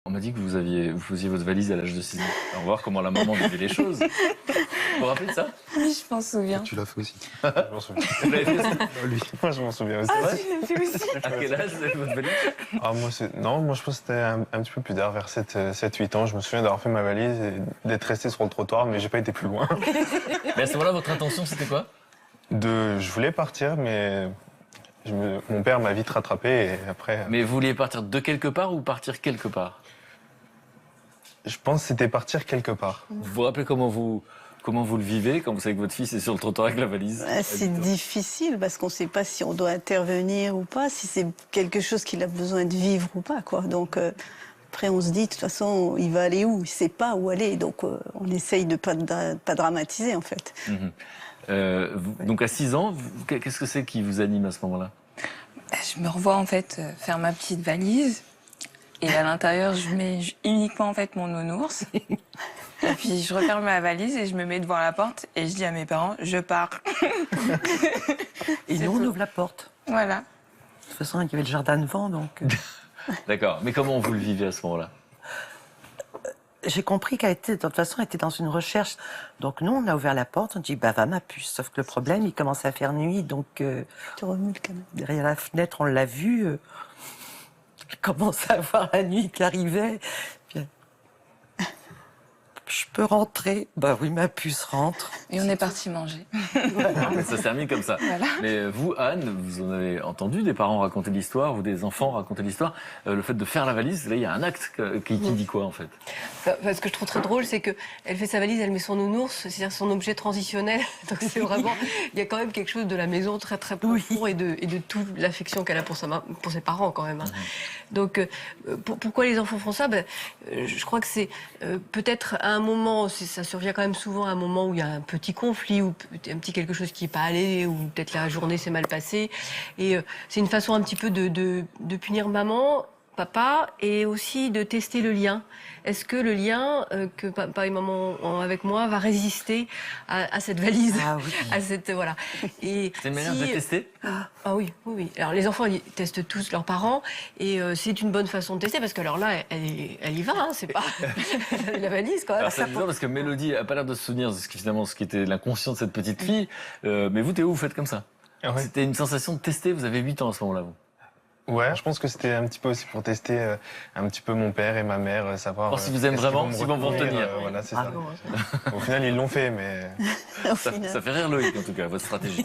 On m'a dit que vous faisiez votre valise à l'âge de 6 ans. On va voir comment la maman vivait les choses. Vous vous rappelez de ça? Oui, je m'en souviens. Tu l'as fait aussi. Je m'en souviens. Vous l'avez fait ça? Lui. Moi, je m'en souviens aussi. Ouais. Tu l'as fait aussi. À quel âge vous avez fait votre valise? Ah, moi, je pense que c'était un petit peu plus tard, vers 7-8 ans. Je me souviens d'avoir fait ma valise et d'être resté sur le trottoir, mais j'ai pas été plus loin. Mais à ce moment-là, votre intention, c'était quoi? Je voulais partir, mais mon père m'a vite rattrapé et après. Mais vous vouliez partir de quelque part ou partir quelque part? Je pense que c'était partir quelque part. Vous vous rappelez comment vous le vivez quand vous savez que votre fils est sur le trottoir avec la valise? C'est difficile parce qu'on ne sait pas si on doit intervenir ou pas, si c'est quelque chose qu'il a besoin de vivre ou pas, quoi. Donc après on se dit de toute façon il va aller où, il ne sait pas où aller, donc on essaye de pas dramatiser en fait. Donc à 6 ans, qu'est-ce que c'est qui vous anime à ce moment-là? Je me revois en fait faire ma petite valise. Et à l'intérieur, je mets uniquement en fait mon nounours. Et puis je referme ma valise et je me mets devant la porte et je dis à mes parents, je pars. Et nous, on ouvre la porte. Voilà. De toute façon, il y avait le jardin devant, donc... D'accord. Mais comment vous le vivez à ce moment-là? J'ai compris qu'elle était, de toute façon, elle était dans une recherche. Donc nous, on a ouvert la porte, on dit, bah va ma puce. Sauf que le problème, il commençait à faire nuit, donc Tu remues le canapé. derrière la fenêtre, on l'a vu. Il commençait à voir la nuit qui arrivait. Puis, je peux rentrer? Bah oui, ma puce rentre. Et on est parti manger. Ça se termine comme ça. Voilà. Mais vous, Anne, vous en avez entendu des parents raconter l'histoire ou des enfants raconter l'histoire. Le fait de faire la valise, là, il y a un acte qui dit quoi, en fait? Ce que je trouve très drôle, c'est qu'elle fait sa valise, elle met son nounours, c'est-à-dire son objet transitionnel. Donc c'est vraiment, il y a quand même quelque chose de la maison très très profond et de toute l'affection qu'elle a pour ses parents quand même. Hein. Donc pourquoi les enfants font ça? Je crois que c'est peut-être à un moment, ça survient quand même souvent à un moment où il y a un petit conflit ou un petit quelque chose qui n'est pas allé ou peut-être la journée s'est mal passée. Et c'est une façon un petit peu de punir maman, papa, et aussi de tester le lien. Est-ce que le lien que papa et maman ont avec moi va résister à cette valise, à cette voilà. Et C'est une manière de tester? Ah oui, oui, oui. Alors les enfants ils testent tous leurs parents et c'est une bonne façon de tester parce que alors là elle y va, hein, c'est pas la valise quoi. Alors c'est amusant parce que Mélodie a pas l'air de se souvenir de ce qui était l'inconscient de cette petite fille. Mais vous, Théo, vous faites comme ça? Ah ouais. C'était une sensation de tester. Vous avez 8 ans à ce moment-là, vous. Ouais, je pense que c'était un petit peu aussi pour tester un petit peu mon père et ma mère, savoir. Voir si vous aiment est-ce qu'ils vraiment, me s'ils vont vous retenir, retenir. Voilà, c'est ça. Au final, ils l'ont fait, mais. Ça fait rire Loïc, en tout cas, votre stratégie.